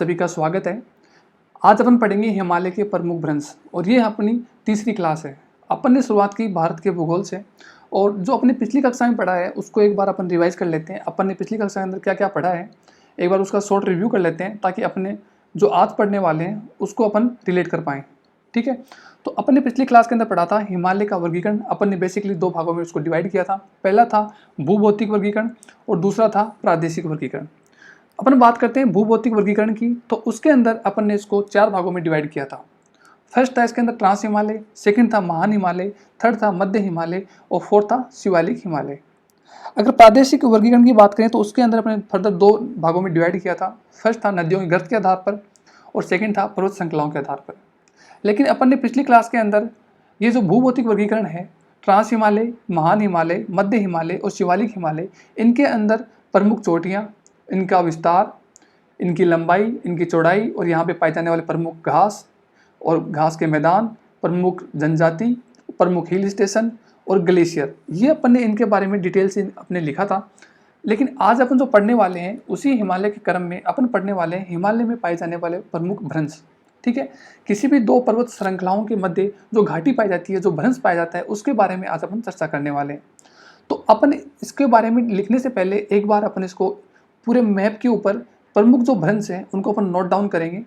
सभी का स्वागत है। आज अपन पढ़ेंगे हिमालय के प्रमुख भ्रंश और ये अपनी तीसरी क्लास है। अपन ने शुरुआत की भारत के भूगोल से और जो अपने पिछली कक्षा में पढ़ा है उसको एक बार अपन रिवाइज कर लेते हैं। अपन ने पिछली कक्षा के अंदर क्या क्या पढ़ा है एक बार उसका शॉर्ट रिव्यू कर लेते हैं ताकि अपने जो आज पढ़ने वाले हैं उसको अपन रिलेट कर पाएँ। ठीक है, तो अपन ने पिछली क्लास के अंदर पढ़ा था हिमालय का वर्गीकरण। अपन ने बेसिकली दो भागों में उसको डिवाइड किया था। पहला था भूभौतिक वर्गीकरण और दूसरा था प्रादेशिक वर्गीकरण। अपन बात करते हैं भूभौतिक वर्गीकरण की, तो उसके अंदर अपन ने इसको चार भागों में डिवाइड किया था। फर्स्ट था इसके अंदर ट्रांस हिमालय, सेकंड था महान हिमालय, थर्ड था मध्य हिमालय और फोर्थ था शिवालिक हिमालय। अगर प्रादेशिक वर्गीकरण की बात करें तो उसके अंदर अपने फर्दर दो भागों में डिवाइड किया था। फर्स्ट था नदियों की गर्त के आधार पर और सेकंड था पर्वत श्रृंखलाओं के आधार पर। लेकिन अपन ने पिछली क्लास के अंदर ये जो भूभौतिक वर्गीकरण है, ट्रांस हिमालय, महान हिमालय, मध्य हिमालय और शिवालिक हिमालय, इनके अंदर प्रमुख चोटियाँ, इनका विस्तार, इनकी लंबाई, इनकी चौड़ाई और यहाँ पे पाए जाने वाले प्रमुख घास और घास के मैदान, प्रमुख जनजाति, प्रमुख हिल स्टेशन और ग्लेशियर, ये अपन ने इनके बारे में डिटेल से अपने लिखा था। लेकिन आज अपन जो पढ़ने वाले हैं उसी हिमालय के क्रम में अपन पढ़ने वाले हैं हिमालय में पाए जाने वाले प्रमुख भ्रंश। ठीक है, किसी भी दो पर्वत श्रृंखलाओं के मध्य जो घाटी पाई जाती है, जो भ्रंश पाया जाता है, उसके बारे में आज अपन चर्चा करने वाले हैं। तो अपन इसके बारे में लिखने से पहले एक बार अपन इसको पूरे मैप के ऊपर प्रमुख जो भ्रंश हैं उनको अपन नोट डाउन करेंगे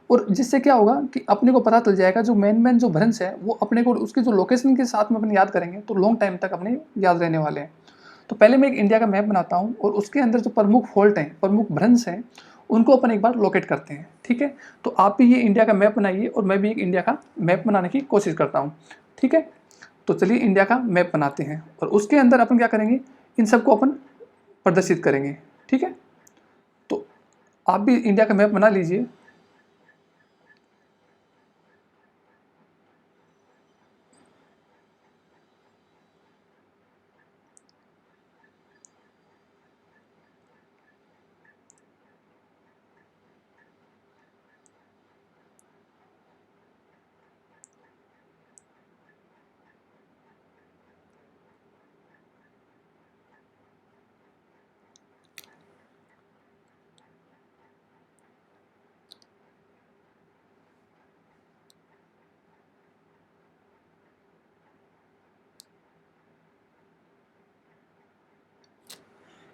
और जिससे क्या होगा कि अपने को पता चल जाएगा जो मेन जो भ्रंश है वो अपने को उसकी जो लोकेशन के साथ में अपन याद करेंगे तो लॉन्ग टाइम तक अपने याद रहने वाले हैं। तो पहले मैं एक इंडिया का मैप बनाता हूँ और उसके अंदर जो प्रमुख फॉल्ट हैं, प्रमुख भ्रंश हैं, उनको अपन एक बार लोकेट करते हैं। ठीक है, तो आप भी ये इंडिया का मैप बनाइए और मैं भी एक इंडिया का मैप बनाने की कोशिश करता हूँ। ठीक है, तो चलिए इंडिया का मैप बनाते हैं और उसके अंदर अपन क्या करेंगे, इन सबको अपन प्रदर्शित करेंगे। ठीक है, तो आप भी इंडिया का मैप बना लीजिए।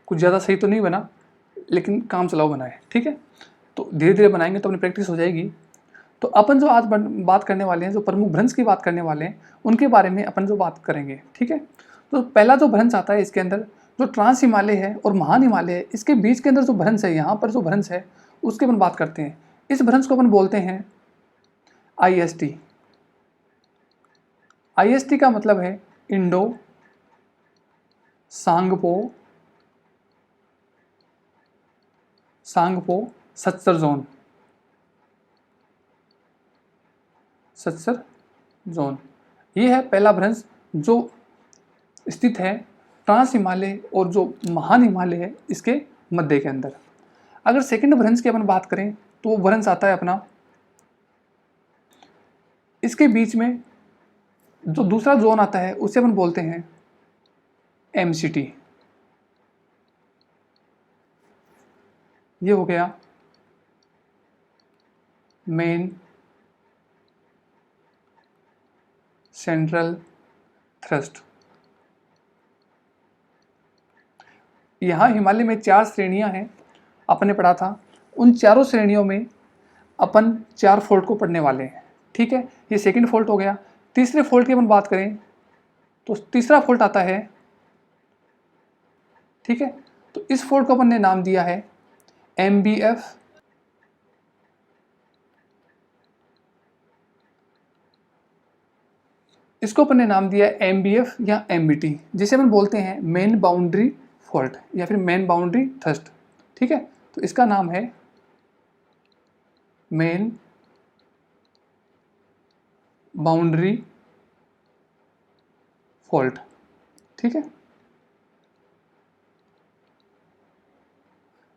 कुछ ज़्यादा सही तो नहीं बना लेकिन काम चलाओ बना है। ठीक है, तो धीरे धीरे बनाएंगे तो अपनी प्रैक्टिस हो जाएगी। तो अपन जो आज बात करने वाले हैं, जो प्रमुख भ्रंश की बात करने वाले हैं, उनके बारे में अपन जो बात करेंगे। ठीक है, तो पहला जो भ्रंश आता है इसके अंदर जो ट्रांस हिमालय है और महान हिमालय है, इसके बीच के अंदर जो भ्रंश है, यहाँ पर जो भ्रंश है उसकी अपन बात करते हैं। इस भ्रंश को अपन बोलते हैं IST। IST का मतलब है इंडो सांगपो सत्सर जोन। ये है पहला भ्रंश जो स्थित है ट्रांस हिमालय और जो महान हिमालय है इसके मध्य के अंदर। अगर सेकंड भ्रंश की अपन बात करें तो वो भ्रंश आता है अपना इसके बीच में जो दूसरा जोन आता है उसे अपन बोलते हैं MCT। ये हो गया मेन सेंट्रल थ्रस्ट। यहाँ हिमालय में 4 श्रेणियाँ हैं, अपन ने पढ़ा था। उन चारों श्रेणियों में अपन 4 फोल्ट को पढ़ने वाले हैं। ठीक है, ये सेकंड फोल्ट हो गया। तीसरे फोल्ट की अपन बात करें तो तीसरा फोल्ट आता है। ठीक है, तो इस फोल्ट को अपन ने नाम दिया है MBF। इसको अपन ने नाम दिया है MBF या MBT, जिसे अपन बोलते हैं मेन बाउंड्री फॉल्ट या फिर मेन बाउंड्री थ्रस्ट। ठीक है, तो इसका नाम है मेन बाउंड्री फॉल्ट। ठीक है,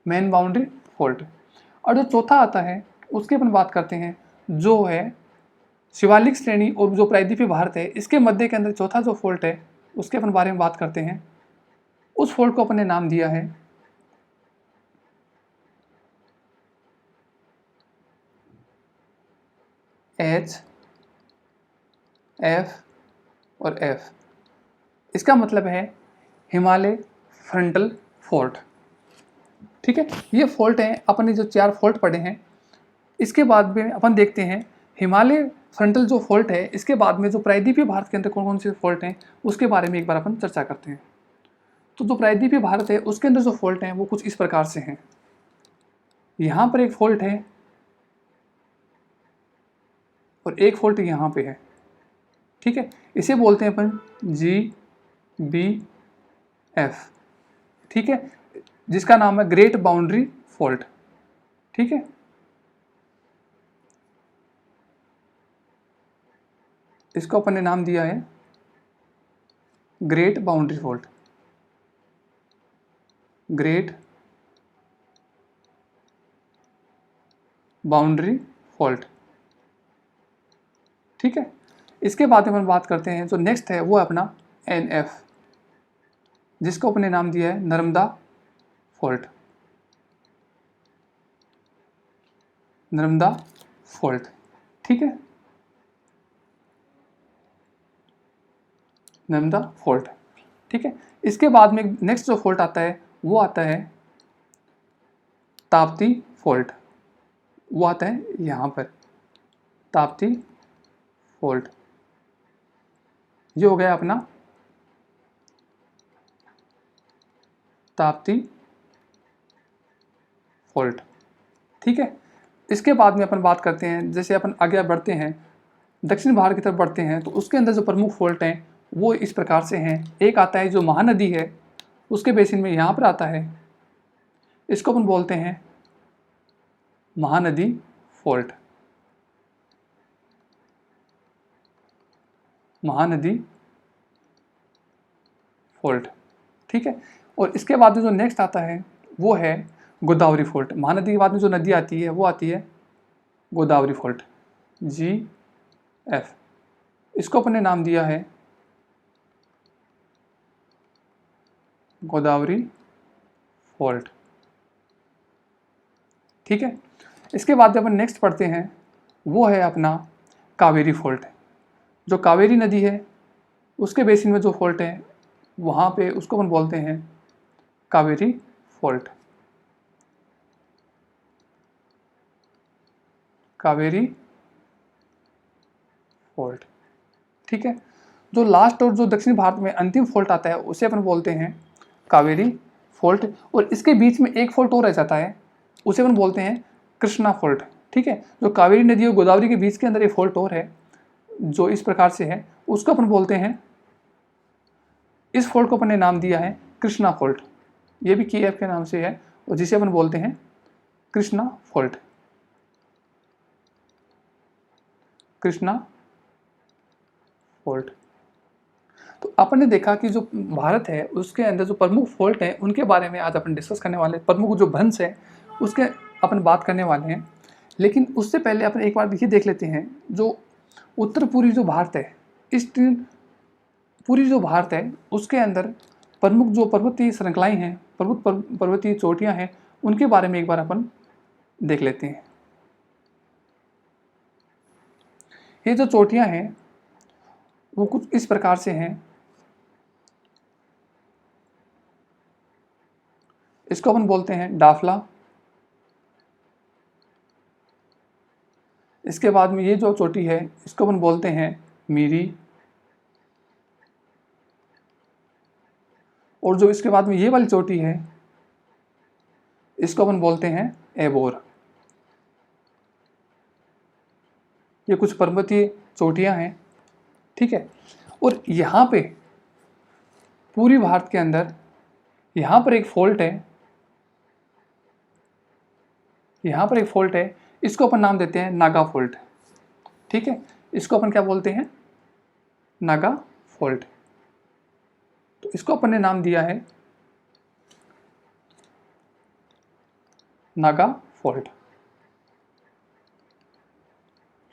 मेन बाउंड्री फॉल्ट। और जो चौथा आता है उसकी अपन बात करते हैं जो है शिवालिक श्रेणी और जो प्रायद्वीपीय भारत है इसके मध्य के अंदर चौथा जो फॉल्ट है उसके अपन बारे में बात करते हैं। उस फॉल्ट को अपन ने नाम दिया है एच, एफ और एफ। इसका मतलब है हिमालय फ्रंटल फोल्ट। ठीक है, ये फोल्ट हैं, अपन ने जो 4 फोल्ट पढ़े हैं। इसके बाद में अपन देखते हैं हिमालय फ्रंटल जो फोल्ट है, इसके बाद में जो प्रायद्वीपीय भारत के अंदर कौन कौन से फोल्ट हैं उसके बारे में एक बार अपन चर्चा करते हैं। तो जो प्रायद्वीपीय भारत है उसके अंदर जो फोल्ट हैं वो कुछ इस प्रकार से हैं। यहाँ पर एक फोल्ट है और एक फोल्ट यहाँ पे है। ठीक है, इसे बोलते हैं अपन GBF। ठीक है, जिसका नाम है ग्रेट बाउंड्री फोल्ट। ठीक है, इसको अपन ने नाम दिया है great boundary fault. Great boundary fault. ठीक है, इसके बाद में अपन बात करते हैं जो नेक्स्ट है वो है अपना NF, जिसको अपने नाम दिया है नर्मदा फोल्ट। नर्मदा फोल्ट। ठीक है, नर्मदा फोल्ट। ठीक है, इसके बाद में नेक्स्ट जो फोल्ट आता है वो आता है ताप्ती फोल्ट। वो आता है यहाँ पर, ताप्ती फोल्ट। ये हो गया अपना ताप्ती फोल्ट। ठीक है, इसके बाद में अपन बात करते हैं, जैसे अपन आगे बढ़ते हैं दक्षिण भारत की तरफ बढ़ते हैं तो उसके अंदर जो प्रमुख फोल्ट हैं वो इस प्रकार से हैं। एक आता है जो महानदी है, उसके बेसिन में यहाँ पर आता है, इसको अपन बोलते हैं महानदी फोल्ट। महानदी फोल्ट। ठीक है, और इसके बाद में जो नेक्स्ट आता है वो है गोदावरी फोल्ट। महानदी के बाद में जो नदी आती है वो आती है गोदावरी फोल्ट, GF। इसको अपन ने नाम दिया है गोदावरी फोल्ट। ठीक है, इसके बाद अपन नेक्स्ट पढ़ते हैं वो है अपना कावेरी फोल्ट। जो कावेरी नदी है उसके बेसिन में जो फोल्ट है वहाँ पे उसको अपन बोलते हैं कावेरी फोल्ट। कावेरी फोल्ट। ठीक है, जो लास्ट और जो दक्षिण भारत में अंतिम फोल्ट आता है उसे अपन बोलते हैं कावेरी फोल्ट। और इसके बीच में एक फोल्ट और रह जाता है, उसे अपन बोलते हैं कृष्णा फोल्ट। ठीक है, जो कावेरी नदी और गोदावरी के बीच के अंदर एक फोल्ट और है जो इस प्रकार से है, उसको अपन बोलते हैं, इस फोल्ट को अपन ने नाम दिया है कृष्णा फोल्ट। ये भी KF के नाम से है और जिसे अपन बोलते हैं कृष्णा फोल्ट। कृष्णा फोल्ट। तो अपन ने देखा कि जो भारत है उसके अंदर जो प्रमुख फोल्ट हैं उनके बारे में आज अपन डिस्कस करने वाले हैं। प्रमुख जो भ्रंश है उसके अपन बात करने वाले हैं, लेकिन उससे पहले अपन एक बार ये देख लेते हैं जो उत्तर पूर्वी जो भारत है, ईस्टर्न पूरी जो भारत है उसके अंदर प्रमुख जो पर्वतीय श्रृंखलाएं हैं, पर्वतीय चोटियां हैं, उनके बारे में एक बार अपन देख लेते हैं। ये जो चोटियां हैं वो कुछ इस प्रकार से हैं। इसको अपन बोलते हैं डाफला। इसके बाद में ये जो चोटी है इसको अपन बोलते हैं मीरी। और जो इसके बाद में ये वाली चोटी है इसको अपन बोलते हैं एबोर। ये कुछ पर्वतीय चोटियां हैं। ठीक है, और यहाँ पे पूरी भारत के अंदर यहाँ पर एक फोल्ट है, यहाँ पर एक फोल्ट है, इसको अपन नाम देते हैं नागा फोल्ट। ठीक है, इसको अपन क्या बोलते हैं, नागा फोल्ट। तो इसको अपन ने नाम दिया है नागा फोल्ट,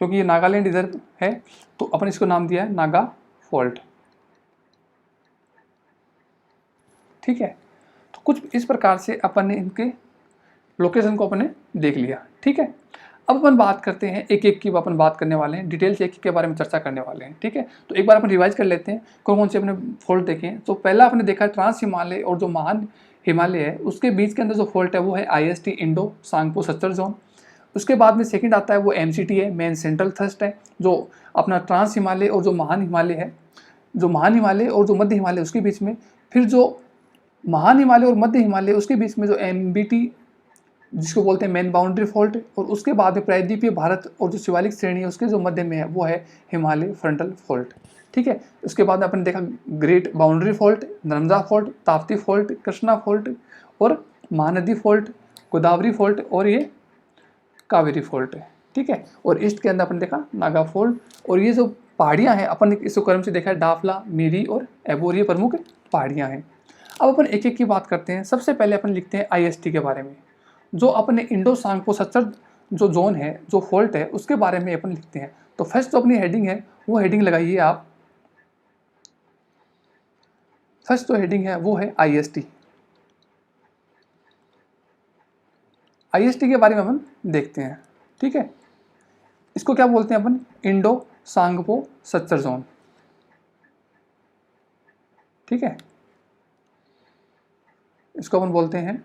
क्योंकि ये नागालैंड इधर है तो अपन इसको नाम दिया है नागा फोल्ट। ठीक है, तो कुछ इस प्रकार से अपन ने इनके लोकेशन को अपन ने देख लिया। ठीक है, अब अपन बात करते हैं एक एक की अपन बात करने वाले हैं, डिटेल से एक के बारे में चर्चा करने वाले हैं, ठीक है। तो एक बार अपन रिवाइज कर लेते हैं कौन कौन से अपने फॉल्ट देखे हैं। तो पहला आपने देखा ट्रांस हिमालय और जो महान हिमालय है उसके बीच के अंदर जो फॉल्ट है वो है IST Indo Tsangpo suture zone. उसके बाद में सेकंड आता है वो MCT है, मेन सेंट्रल थ्रस्ट है, जो अपना ट्रांस हिमालय और जो महान हिमालय है, जो महान हिमालय और जो मध्य हिमालय उसके बीच में। फिर जो महान हिमालय और मध्य हिमालय उसके बीच में जो MBT जिसको बोलते हैं मेन बाउंड्री फॉल्ट, और उसके बाद में प्रायद्वीपीय भारत और जो शिवालिक श्रेणी है उसके जो मध्य में है वो है हिमालय फ्रंटल फॉल्ट, ठीक है। उसके बाद में अपन देखा great boundary fault, Narmada fault, Tapti fault, Krishna fault और महानदी फॉल्ट, गोदावरी फॉल्ट और ये कावेरी फॉल्ट है, ठीक है। और ईस्ट के अंदर अपन देखा नागा फॉल्ट। और ये जो पहाड़ियाँ हैं अपन इसको क्रम से देखा है, डाफला, मीरी और एबोर, ये प्रमुख पहाड़ियाँ हैं। अब अपन एक एक की बात करते हैं। सबसे पहले अपन लिखते हैं IST के बारे में, जो अपने इंडो सांगपो सच्चर जो जोन है, जो फॉल्ट है, उसके बारे में अपन लिखते हैं। तो फर्स्ट जो अपनी हेडिंग है वो हेडिंग लगाइए आप, फर्स्ट जो हेडिंग है वो है IST। IST के बारे में अपन देखते हैं, ठीक है। इसको क्या बोलते हैं अपन, इंडो सांगपो सच्चर जोन, ठीक है। इसको अपन बोलते हैं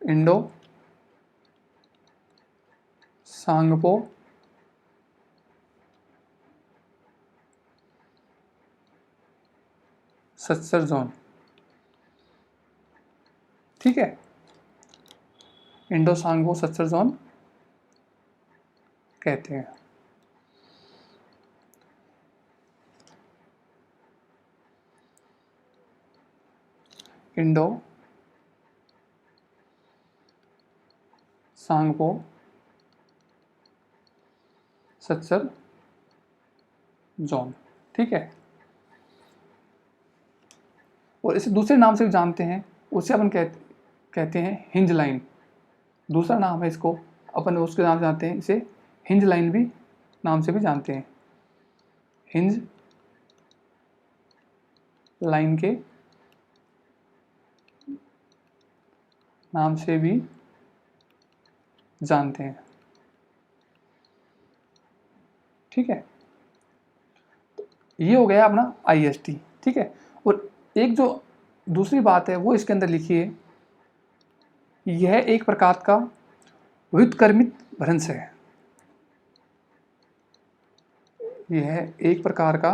इंडो सांगपो सच्चर जोन, ठीक है। इंडो सांगपो सच्चर जोन कहते हैं। इंडो सांगपो सच्चर जोन, ठीक है। और इसे दूसरे नाम से भी जानते हैं, उसे अपन कहते हैं हिंज लाइन। दूसरा नाम है इसको, अपन उसके नाम से जानते हैं, इसे हिंज लाइन भी नाम से भी जानते हैं, हिंज लाइन के नाम से भी जानते हैं, ठीक है। ये हो गया अपना IST, ठीक है। और एक जो दूसरी बात है वो इसके अंदर लिखिए, यह एक प्रकार का व्युत्क्रमित भ्रंश है। यह एक प्रकार का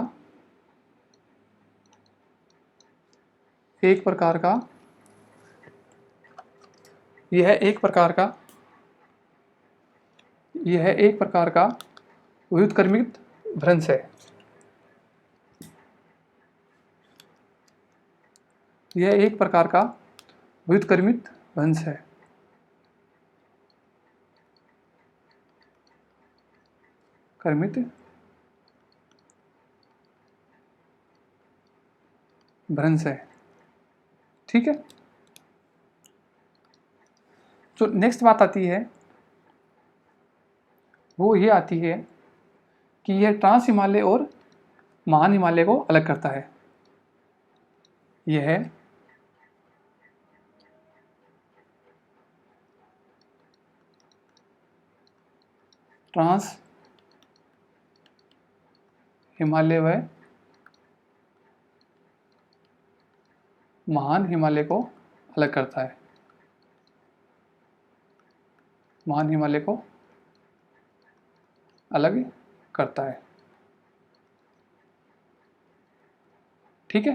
एक प्रकार का यह एक प्रकार का यह एक प्रकार का व्युत्क्रमित भ्रंश है। यह एक प्रकार का व्युत्क्रमित भ्रंश है। क्रमित भ्रंश है, ठीक है। जो नेक्स्ट बात आती है वो ये आती है कि यह ट्रांस हिमालय और महान हिमालय को अलग करता है। यह ट्रांस हिमालय व महान हिमालय को अलग करता है। महान हिमालय को अलग करता है, ठीक है।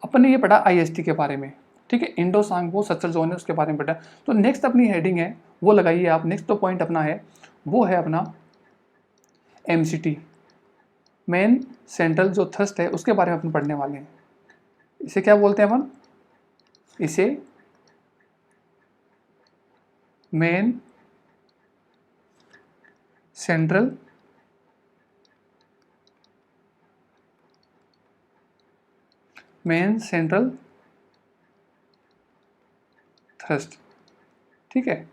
अपन ने ये पढ़ा IST के बारे में, ठीक है। इंडो सांगपो सच्चर जोन है उसके बारे में पढ़ा। तो नेक्स्ट अपनी हेडिंग है वो लगाइए आप। नेक्स्ट तो पॉइंट अपना है वो है अपना MCT, मेन सेंट्रल जो थ्रस्ट है उसके बारे में अपन पढ़ने वाले हैं। इसे क्या बोलते हैं अपन, इसे मेन सेंट्रल थ्रस्ट, ठीक है।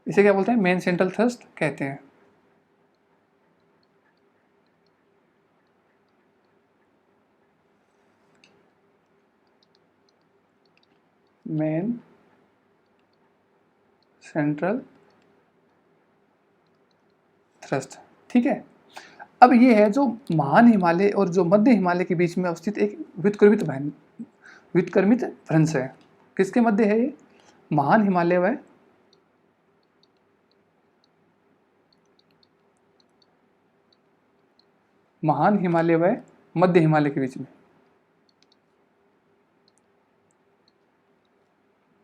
इसे क्या बोलते हैं, मेन सेंट्रल थ्रस्ट कहते हैं। Main central thrust. ठीक है, अब ये है जो महान हिमालय और जो मध्य हिमालय के बीच में अवस्थित एक व्युत्क्रमित भ्रंश है। किसके मध्य है ये? महान हिमालय व मध्य हिमालय के बीच में,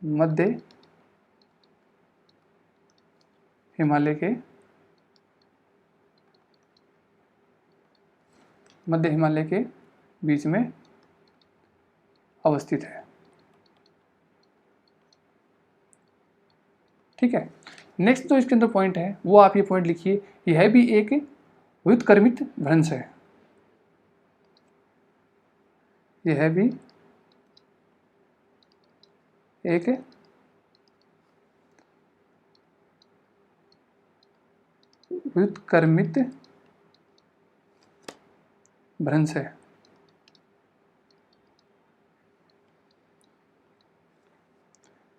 मध्य हिमालय के बीच में अवस्थित है। ठीक है, नेक्स्ट जो इसके अंदर पॉइंट है वो आप ये पॉइंट लिखिए, यह भी एक व्युत्क्रमित भ्रंश है। यह भी एक व्युत्क्रमित भ्रंश है।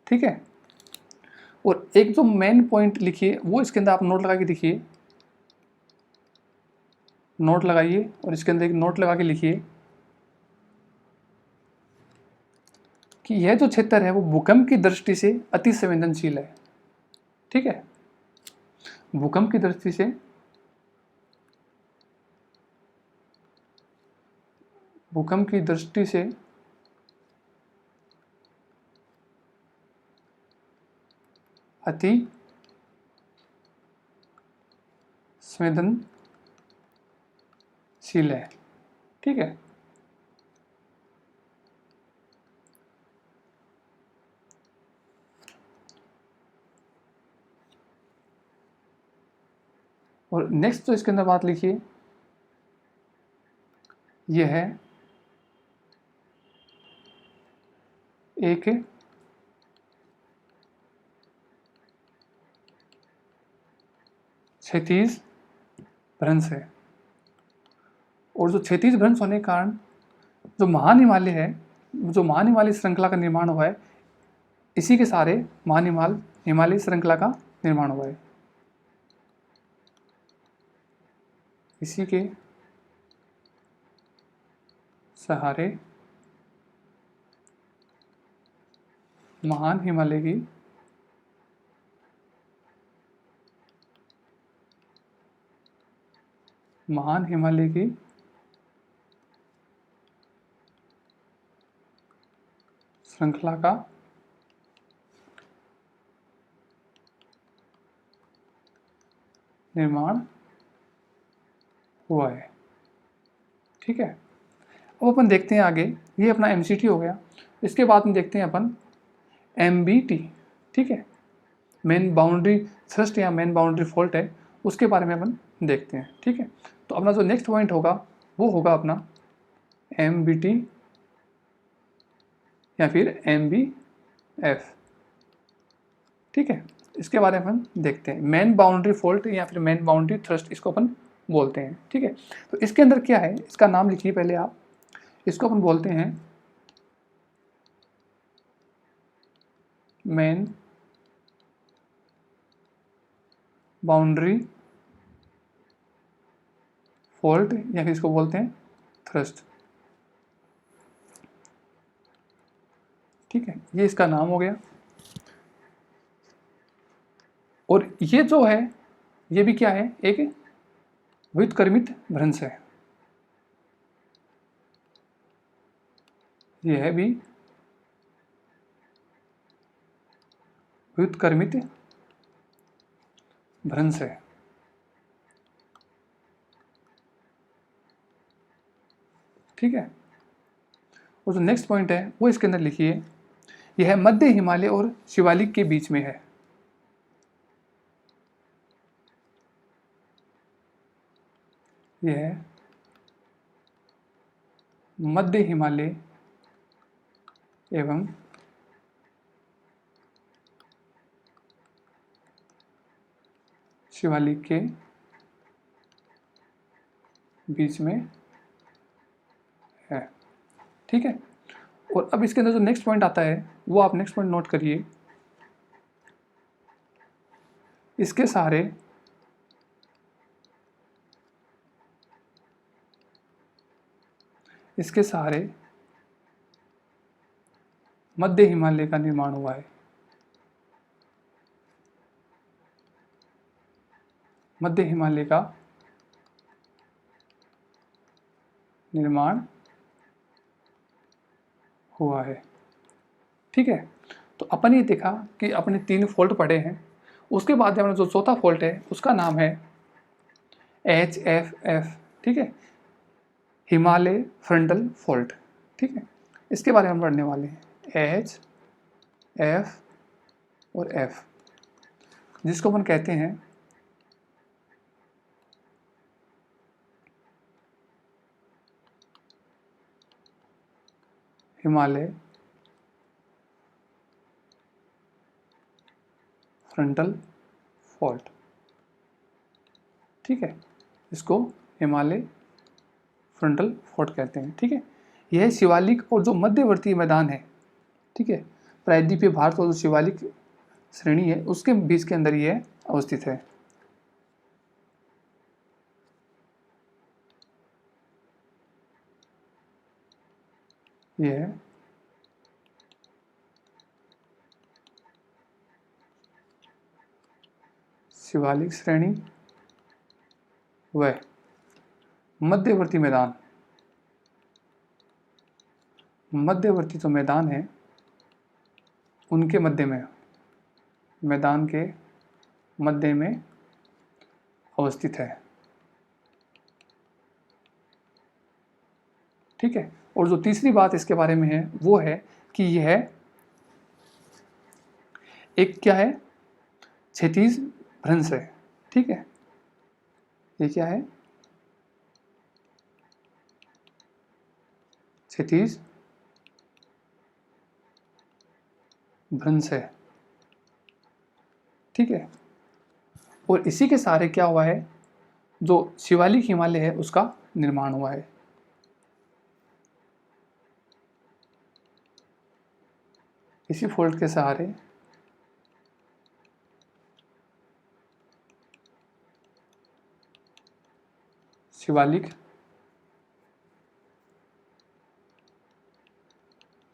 ठीक है, और एक जो मेन पॉइंट लिखिए वो इसके अंदर आप नोट लगा के लिखिए, नोट लगाइए और इसके अंदर एक नोट लगा के लिखिए कि यह जो क्षेत्र है वो भूकंप की दृष्टि से अति संवेदनशील है। ठीक है, भूकंप की दृष्टि से अति संवेदनशील है। ठीक है, और नेक्स्ट तो इसके अंदर बात लिखिए, यह है एक क्षैतिज भ्रंश है। और जो क्षैतिज भ्रंश होने के कारण जो महान हिमालय है, जो महान हिमालय श्रृंखला का निर्माण हुआ है, इसी के सारे महान हिमालय श्रृंखला का निर्माण हुआ है। इसी के सहारे महान हिमालय की श्रृंखला का निर्माण हुआ है। ठीक है, अब अपन देखते हैं आगे, ये अपना MCT हो गया। इसके बाद में देखते हैं अपन MBT। ठीक है, मेन बाउंड्री थ्रस्ट या मेन बाउंड्री फॉल्ट है, उसके बारे में अपन देखते हैं। ठीक है, तो अपना जो नेक्स्ट पॉइंट होगा वो होगा अपना MBT या फिर MBF। ठीक है, इसके बारे में हम देखते हैं। मेन बाउंड्री फॉल्ट या फिर मेन बाउंड्री थ्रस्ट इसको अपन बोलते हैं। ठीक है, तो इसके अंदर क्या है, इसका नाम लिखिए पहले आप। इसको अपन बोलते हैं मेन बाउंड्री फॉल्ट या फिर इसको बोलते हैं थ्रस्ट। ठीक है, ये इसका नाम हो गया। और ये जो है ये भी क्या है, एक व्युत्क्रमित भ्रंश है। यह भी व्युत्क्रमित भ्रंश है। ठीक है, और जो नेक्स्ट पॉइंट है वो इसके अंदर लिखिए, यह मध्य हिमालय और शिवालिक के बीच में है। यह मध्य हिमालय एवं शिवालिक के बीच में है। ठीक है, और अब इसके अंदर जो नेक्स्ट पॉइंट आता है वो आप नेक्स्ट पॉइंट नोट करिए, इसके सहारे मध्य हिमालय का निर्माण हुआ है। मध्य हिमालय का निर्माण हुआ है। ठीक है, तो अपन ये देखा कि अपने 3 फॉल्ट पढ़े हैं। उसके बाद अपना जो चौथा फॉल्ट है उसका नाम है HFF। ठीक है, हिमालय फ्रंटल फॉल्ट। ठीक है, इसके बारे में हम पढ़ने वाले हैं, H, F और F, जिसको अपन कहते हैं हिमालय फ्रंटल फॉल्ट। ठीक है, इसको हिमालय फ्रंटल फॉल्ट कहते हैं। ठीक है, यह शिवालिक और जो मध्यवर्ती मैदान है, ठीक है, प्रायद्वीपीय भारत और जो शिवालिक श्रेणी है उसके बीच के अंदर यह अवस्थित है। यह शिवालिक श्रेणी व मध्यवर्ती मैदान, मध्यवर्ती जो मैदान है उनके मध्य में, मैदान के मध्य में अवस्थित है। ठीक है, और जो तीसरी बात इसके बारे में है वो है कि यह एक क्या है, क्षैतिज भ्रंश है। ठीक है, ये क्या है, क्षैतिज भ्रंश है। ठीक है, और इसी के सहारे क्या हुआ है, जो शिवालिक हिमालय है उसका निर्माण हुआ है। इसी फोल्ड के सहारे शिवालिक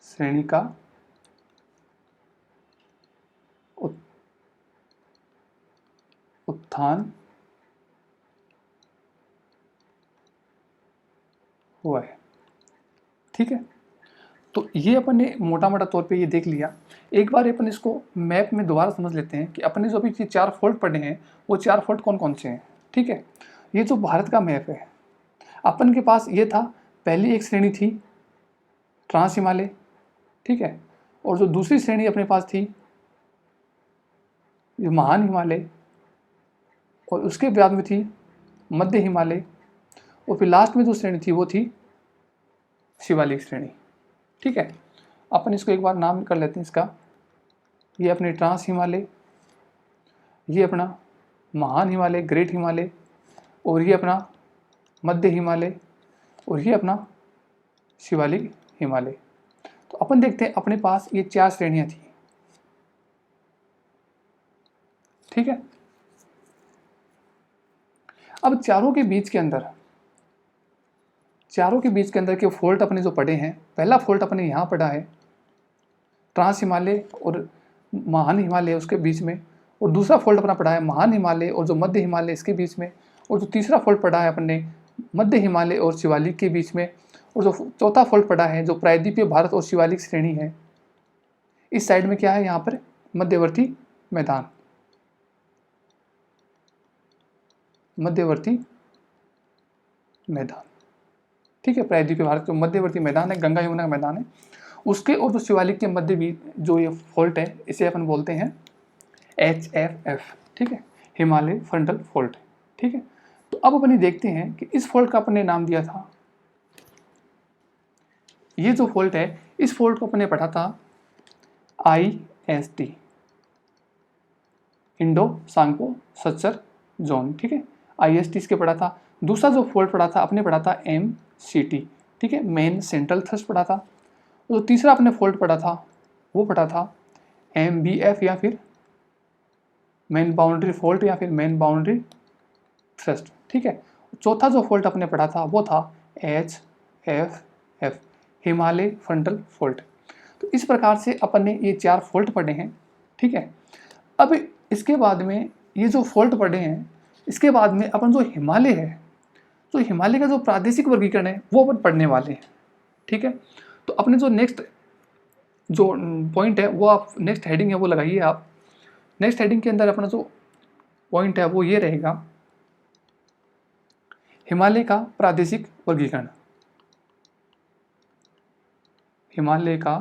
श्रेणी का उत्थान हुआ है। ठीक है, तो ये अपन ने मोटा मोटा तौर पे ये देख लिया। एक बार अपन इसको मैप में दोबारा समझ लेते हैं कि अपने जो अभी ये 4 फोल्ट पढ़े हैं वो 4 फोल्ट कौन कौन से हैं। ठीक है, ये जो भारत का मैप है, अपन के पास ये था, पहली एक श्रेणी थी ट्रांस हिमालय। ठीक है, और जो दूसरी श्रेणी अपने पास थी ये महान हिमालय, और उसके बाद में थी मध्य हिमालय, और फिर लास्ट में जो श्रेणी थी वो थी शिवालिक श्रेणी। ठीक है, अपन इसको एक बार नाम कर लेते हैं इसका, ये अपने ट्रांस हिमालय, ये अपना महान हिमालय ग्रेट हिमालय, और ये अपना मध्य हिमालय, और ये अपना शिवालिक हिमालय। तो अपन देखते हैं अपने पास ये 4 श्रेणियां थी। ठीक है, अब चारों के बीच के अंदर के फोल्ट अपने जो पढ़े हैं, पहला फोल्ट अपने यहाँ पढ़ा है ट्रांस हिमालय और महान हिमालय उसके बीच में, और दूसरा फोल्ट अपना पढ़ा है महान हिमालय और जो मध्य हिमालय इसके बीच में, और जो तीसरा फोल्ट पढ़ा है अपने मध्य हिमालय और शिवालिक के बीच में, और जो चौथा फोल्ट पढ़ा है जो प्रायद्वीपीय भारत और शिवालिक श्रेणी है, इस साइड में क्या है, यहाँ पर मध्यवर्ती मैदान, मध्यवर्ती मैदान। ठीक है, प्रायद्वीपीय भारत जो मध्यवर्ती मैदान है, गंगा यमुना का मैदान है, उसके और जो शिवालिक के मध्य बीच जो ये फॉल्ट है इसे अपन बोलते हैं HFF। ठीक है, हिमालय फ्रंटल फॉल्ट। ठीक है, तो अब अपन ये देखते हैं कि इस फॉल्ट का अपन ने नाम दिया था, ये जो फॉल्ट है इस फॉल्ट को अपन ने पढ़ा था IST, इंडो सांको सच्चर जोन। ठीक है, IST इसके पढ़ा था। दूसरा जो फॉल्ट पढ़ा था अपने पढ़ा था MCT। ठीक है, मेन सेंट्रल थ्रस्ट पढ़ा था। जो तीसरा अपने फॉल्ट पढ़ा था वो पढ़ा था MBF या फिर मेन बाउंड्री फॉल्ट या फिर मेन बाउंड्री थ्रस्ट, ठीक है। चौथा जो फॉल्ट अपने पढ़ा था वो था HFF, हिमालय फ्रंटल फॉल्ट। तो इस प्रकार से अपन ने ये 4 फॉल्ट पढ़े हैं, ठीक है। अब इसके बाद में ये जो फॉल्ट पढ़े हैं, इसके बाद में अपन जो हिमालय है, तो हिमालय का जो प्रादेशिक वर्गीकरण है वो अपन पढ़ने वाले हैं, ठीक है। तो अपने जो नेक्स्ट जो पॉइंट है वो आप, नेक्स्ट हेडिंग है वो लगाइए आप। नेक्स्ट हेडिंग के अंदर अपना जो पॉइंट है वो ये रहेगा, हिमालय का प्रादेशिक वर्गीकरण। हिमालय का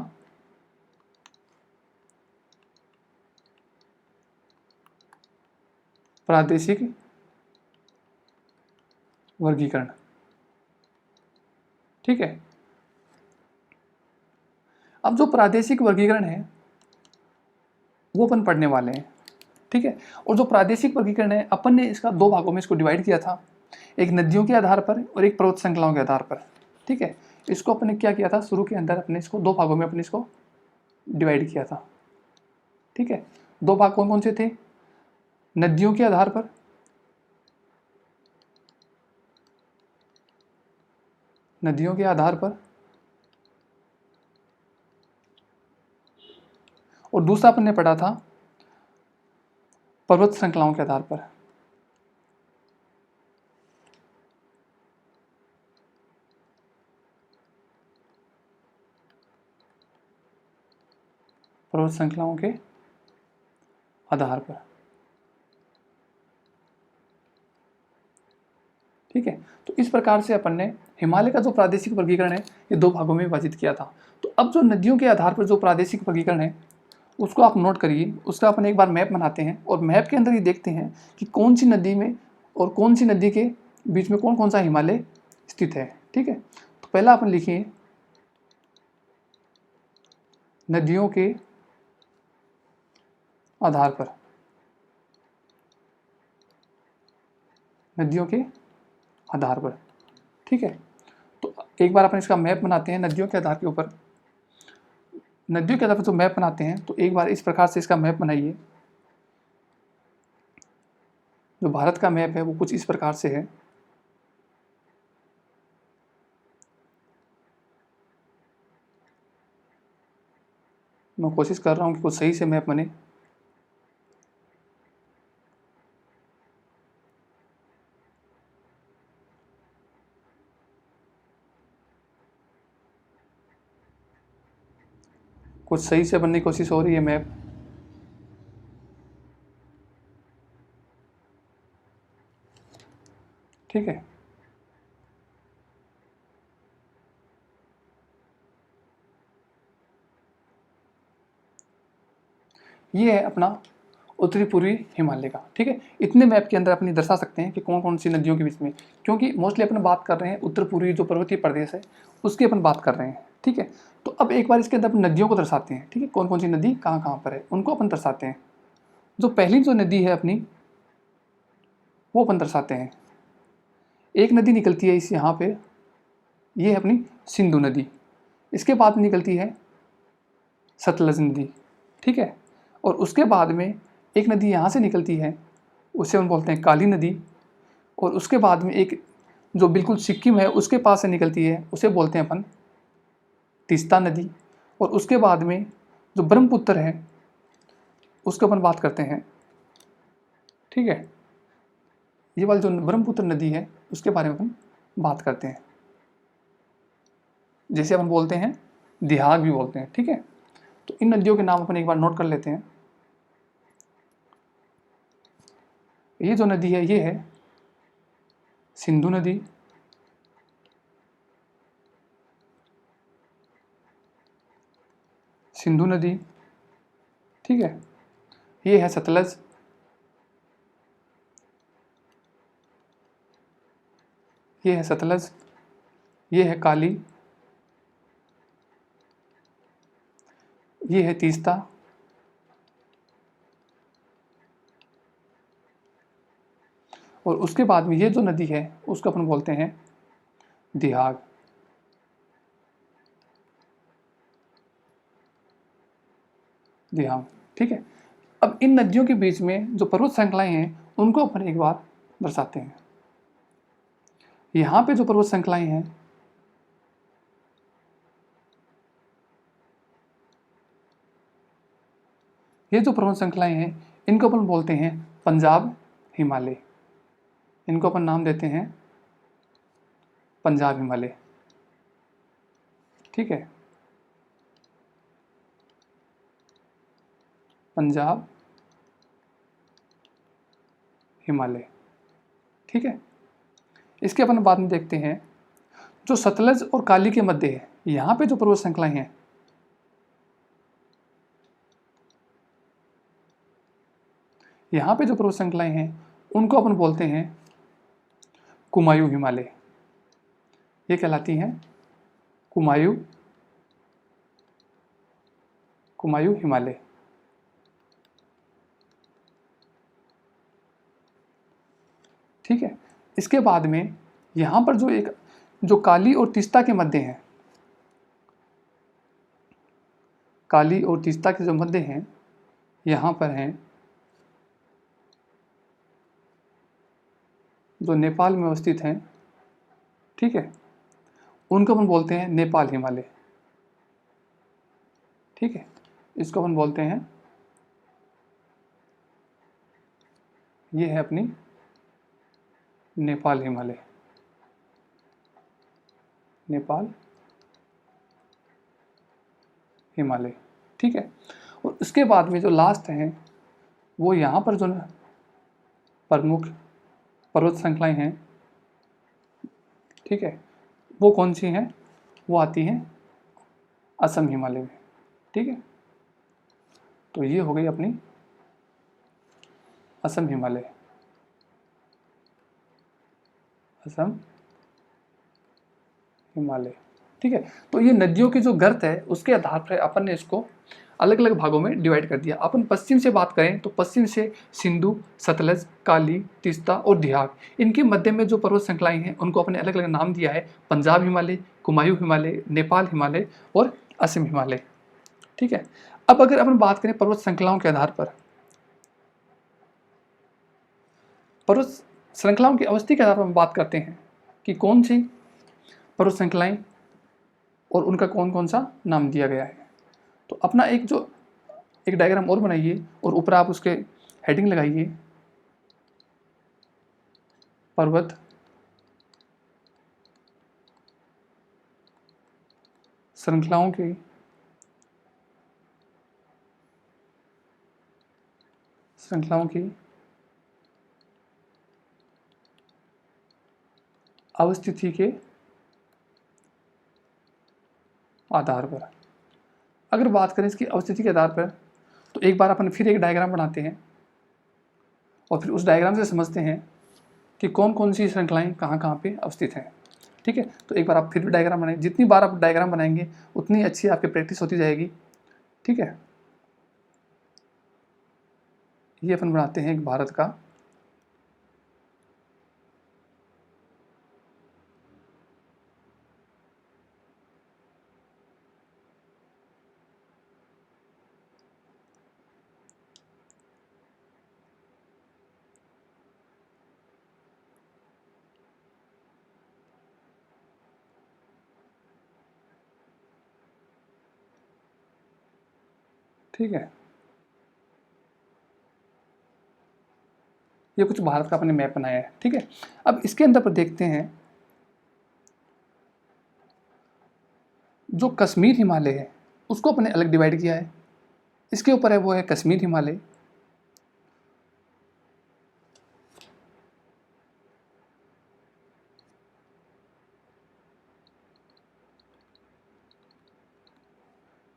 प्रादेशिक वर्गीकरण, ठीक है। अब जो प्रादेशिक वर्गीकरण है वो अपन पढ़ने वाले हैं, ठीक है। और जो प्रादेशिक वर्गीकरण है अपन ने इसका 2 भागों में इसको डिवाइड किया था, एक नदियों के आधार पर और एक पर्वत श्रृंखलाओं के आधार पर, ठीक है। इसको अपने क्या किया था, शुरू के अंदर अपने इसको 2 भागों में अपने इसको डिवाइड किया था, ठीक है। 2 भाग कौन कौन से थे, नदियों के आधार पर, नदियों के आधार पर, और दूसरा अपन ने पढ़ा था पर्वत श्रृंखलाओं के आधार पर। पर्वत श्रृंखलाओं के आधार पर, ठीक है। तो इस प्रकार से अपन ने हिमालय का जो प्रादेशिक वर्गीकरण है ये 2 भागों में विभाजित किया था। तो अब जो नदियों के आधार पर जो प्रादेशिक वर्गीकरण है उसको आप नोट करिए, उसका अपन एक बार मैप बनाते हैं और मैप के अंदर ये देखते हैं कि कौन सी नदी में और कौन सी नदी के बीच में कौन कौन सा हिमालय स्थित है, ठीक है। तो पहला अपन लिखिए नदियों के आधार पर, नदियों के आधार पर, ठीक है। तो एक बार अपन इसका मैप बनाते हैं नदियों के आधार के ऊपर। नदियों के आधार पर जो मैप बनाते हैं तो एक बार इस प्रकार से इसका मैप बनाइए। जो भारत का मैप है वो कुछ इस प्रकार से है। मैं कोशिश कर रहा हूँ कि कुछ सही से मैप बने। कुछ सही से बनने की कोशिश हो रही है मैप, ठीक है। ये है अपना उत्तरी पूर्वी हिमालय का, ठीक है। इतने मैप के अंदर अपनी दर्शा सकते हैं कि कौन कौन सी नदियों के बीच में, क्योंकि मोस्टली अपन बात कर रहे हैं उत्तर पूर्वी जो पर्वतीय प्रदेश है उसकी अपन बात कर रहे हैं, ठीक है। तो अब एक बार इसके अंदर अपन नदियों को दर्शाते हैं, ठीक है। कौन कौन सी नदी कहाँ कहाँ पर है उनको अपन दर्शाते हैं। जो पहली जो नदी है अपनी वो अपन दर्शाते हैं। एक नदी निकलती है इस यहाँ पे, ये है अपनी सिंधु नदी। इसके बाद निकलती है सतलज नदी, ठीक है। और उसके बाद में एक नदी यहाँ से निकलती है, उसे हम बोलते हैं काली नदी। और उसके बाद में एक जो बिल्कुल सिक्किम है उसके पास से निकलती है, उसे बोलते हैं अपन तीस्ता नदी। और उसके बाद में जो ब्रह्मपुत्र है उसके अपन बात करते हैं, ठीक है। ये वाली जो ब्रह्मपुत्र नदी है उसके बारे में अपन बात करते हैं, जैसे अपन बोलते हैं दिहाग भी बोलते हैं, ठीक है। तो इन नदियों के नाम अपन एक बार नोट कर लेते हैं। ये जो नदी है ये है सिंधु नदी, सिंधु नदी, ठीक है। ये है सतलज, ये है सतलज, ये है काली, ये है तीस्ता, और उसके बाद में ये जो नदी है उसको अपन बोलते हैं दिहाग, दिहाग, ठीक है। अब इन नदियों के बीच में जो पर्वत श्रृंखलाएं हैं उनको अपन एक बार दर्शाते हैं। यहाँ पे जो पर्वत श्रृंखलाएं हैं, ये जो पर्वत श्रृंखलाएं हैं इनको अपन बोलते हैं पंजाब हिमालय। इनको अपन नाम देते हैं पंजाब हिमालय। ठीक है, पंजाब हिमालय। ठीक है, इसके अपन बाद में देखते हैं जो सतलज और काली के मध्य है, यहाँ पे जो पर्वत श्रृंखलाएं हैं, यहाँ पे जो पर्वत श्रृंखलाएं हैं उनको अपन बोलते हैं कुमायूं हिमालय। ये कहलाती हैं कुमायूं हिमालय। ठीक है, इसके बाद में यहाँ पर जो काली और तीस्ता के मध्य हैं, काली और तीस्ता के जो मध्य हैं यहाँ पर हैं जो नेपाल में अवस्थित हैं। ठीक है, उनको अपन बोलते हैं नेपाल हिमालय। ठीक है, इसको अपन बोलते हैं, ये है अपनी नेपाल हिमालय, नेपाल हिमालय। ठीक है, और इसके बाद में जो लास्ट हैं वो यहाँ पर जो प्रमुख पर्वत श्रृंखलाएं हैं, ठीक है, वो कौन सी हैं? वो आती हैं असम हिमालय में। ठीक है, तो ये हो गई अपनी असम हिमालय, असम हिमालय। ठीक है, तो ये नदियों की जो गर्त है उसके आधार पर अपन ने इसको अलग अलग भागों में डिवाइड कर दिया। अपन पश्चिम से बात करें तो पश्चिम से सिंधु, सतलज, काली, तीस्ता और दिहाग, इनके मध्य में जो पर्वत श्रृंखलाएं हैं उनको अपने अलग अलग नाम दिया है, पंजाब हिमालय, कुमायूं हिमालय, नेपाल हिमालय और असम हिमालय। ठीक है, अब अगर अपन बात करें पर्वत श्रृंखलाओं के आधार पर, पर्वत श्रृंखलाओं की अवस्थी के आधार पर हम बात करते हैं कि कौन सी पर्वत श्रृंखलाएं और उनका कौन कौन सा नाम दिया गया है। तो अपना एक डायग्राम और बनाइए और ऊपर आप उसके हेडिंग लगाइए, पर्वत श्रृंखलाओं की अवस्थिति के आधार पर। अगर बात करें इसकी अवस्थिति के आधार पर तो एक बार अपन फिर एक डायग्राम बनाते हैं और फिर उस डायग्राम से समझते हैं कि कौन कौन सी श्रृंखलाएं कहाँ कहाँ पे अवस्थित हैं। ठीक है, तो एक बार आप फिर भी डायग्राम बनाएं, जितनी बार आप डायग्राम बनाएंगे उतनी अच्छी आपकी प्रैक्टिस होती जाएगी। ठीक है, ये अपन बनाते हैं एक भारत का ठीक है, ये कुछ भारत का अपने मैप बनाया है। ठीक है, अब इसके अंदर पर देखते हैं जो कश्मीर हिमालय है उसको अपने अलग डिवाइड किया है। इसके ऊपर है वो है कश्मीर हिमालय,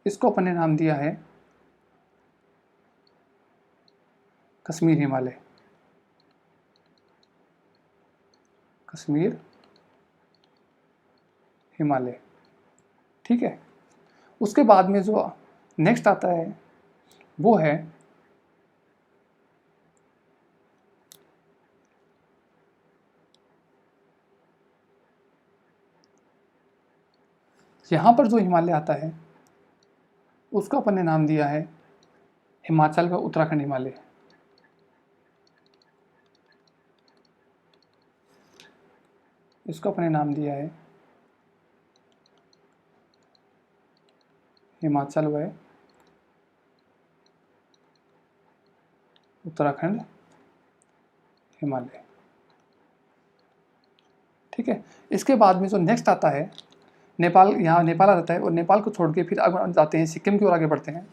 इसको अपन ने नाम दिया है कश्मीर हिमालय, कश्मीर हिमालय। ठीक है, उसके बाद में जो नेक्स्ट आता है वो है यहाँ पर जो हिमालय आता है उसको अपन ने नाम दिया है हिमाचल व उत्तराखंड हिमालय। इसको अपने नाम दिया है हिमाचल व उत्तराखंड हिमालय। ठीक है, इसके बाद में जो नेक्स्ट आता है नेपाल, यहाँ नेपाल आ जाता है और नेपाल को छोड़ के फिर आगे जाते हैं सिक्किम की ओर आगे बढ़ते हैं।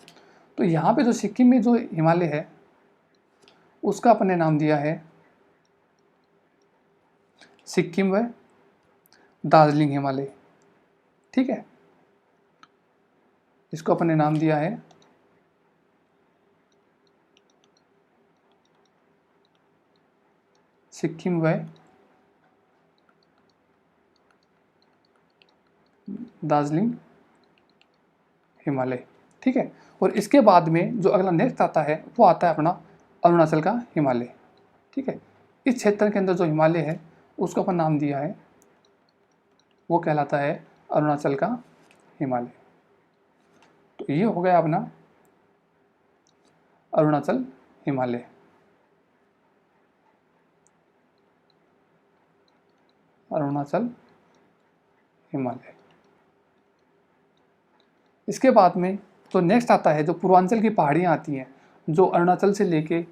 तो यहाँ पे जो सिक्किम में जो हिमालय है उसका अपने नाम दिया है सिक्किम व दार्जिलिंग हिमालय। ठीक है, इसको अपने नाम दिया है सिक्किम व दार्जिलिंग हिमालय। ठीक है, और इसके बाद में जो अगला नेक्स्ट आता है वो आता है अपना अरुणाचल का हिमालय। ठीक है, इस क्षेत्र के अंदर जो हिमालय है उसको अपन नाम दिया है, वो कहलाता है अरुणाचल का हिमालय। तो ये हो गया अपना अरुणाचल हिमालय। अरुणाचल हिमालय। इसके बाद में तो नेक्स्ट आता है जो पूर्वांचल की पहाड़ियाँ आती हैं, जो अरुणाचल से लेके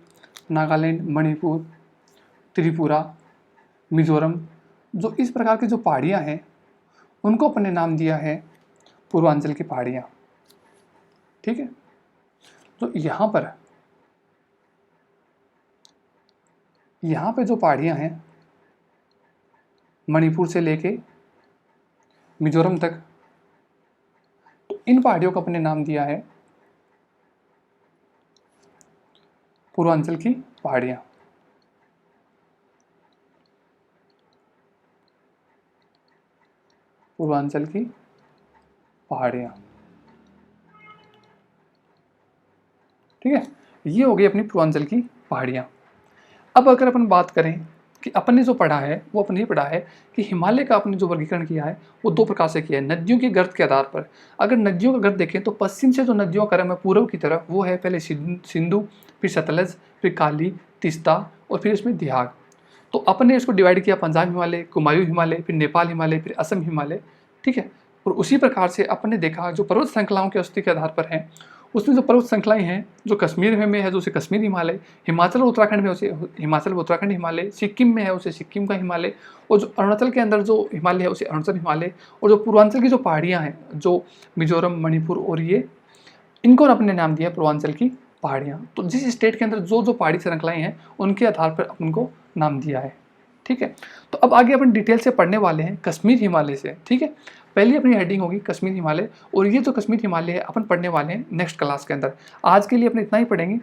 नागालैंड, मणिपुर, त्रिपुरा, मिजोरम, जो इस प्रकार की जो पहाड़ियाँ हैं उनको अपने नाम दिया है पूर्वांचल की पहाड़ियाँ। ठीक है, तो यहाँ पे जो पहाड़ियाँ हैं मणिपुर से लेके मिजोरम तक, तो इन पहाड़ियों को अपने नाम दिया है पूर्वांचल की पहाड़ियाँ। पूर्वांचल की पहाड़ियाँ। ठीक है, ये हो गई अपनी पूर्वांचल की पहाड़ियाँ। अब अगर अपन बात करें कि अपन ने जो पढ़ा है वो अपन ये पढ़ा है कि हिमालय का अपने जो वर्गीकरण किया है वो दो प्रकार से किया है, नदियों के गर्त के आधार पर। अगर नदियों का गर्त देखें तो पश्चिम से जो नदियों का क्रम है पूर्व की तरफ वो है पहले सिंधु, फिर सतलज, फिर काली, तीस्ता और फिर इसमें दिहाग। तो अपन ने इसको डिवाइड किया पंजाब हिमालय, कुमायूं हिमालय, फिर नेपाल हिमालय, फिर असम हिमालय। ठीक है, और उसी प्रकार से अपन ने देखा जो पर्वत श्रृंखलाओं के अस्तित्व के आधार पर है, उसमें जो पर्वत श्रृंखलाएं हैं जो कश्मीर में है तो उसे कश्मीर हिमालय, हिमाचल और उत्तराखंड में उसे हिमाचल व उत्तराखंड हिमालय, सिक्किम में है उसे सिक्किम का हिमालय, और जो अरुणाचल के अंदर जो हिमालय है उसे अरुणाचल हिमालय, और जो पूर्वांचल की जो पहाड़ियाँ हैं जो मिजोरम, मणिपुर और ये, इनको अपने नाम दिया पूर्वांचल की पहाड़ियाँ। तो जिस स्टेट के अंदर जो जो पहाड़ी श्रृंखलाएं हैं उनके आधार पर अपन को नाम दिया है। ठीक है, तो अब आगे अपन डिटेल से पढ़ने वाले हैं कश्मीर हिमालय से। ठीक है, पहली अपनी हेडिंग होगी कश्मीर हिमालय, और ये जो कश्मीर हिमालय है अपन पढ़ने वाले हैं नेक्स्ट क्लास के अंदर। आज के लिए अपन इतना ही पढ़ेंगे।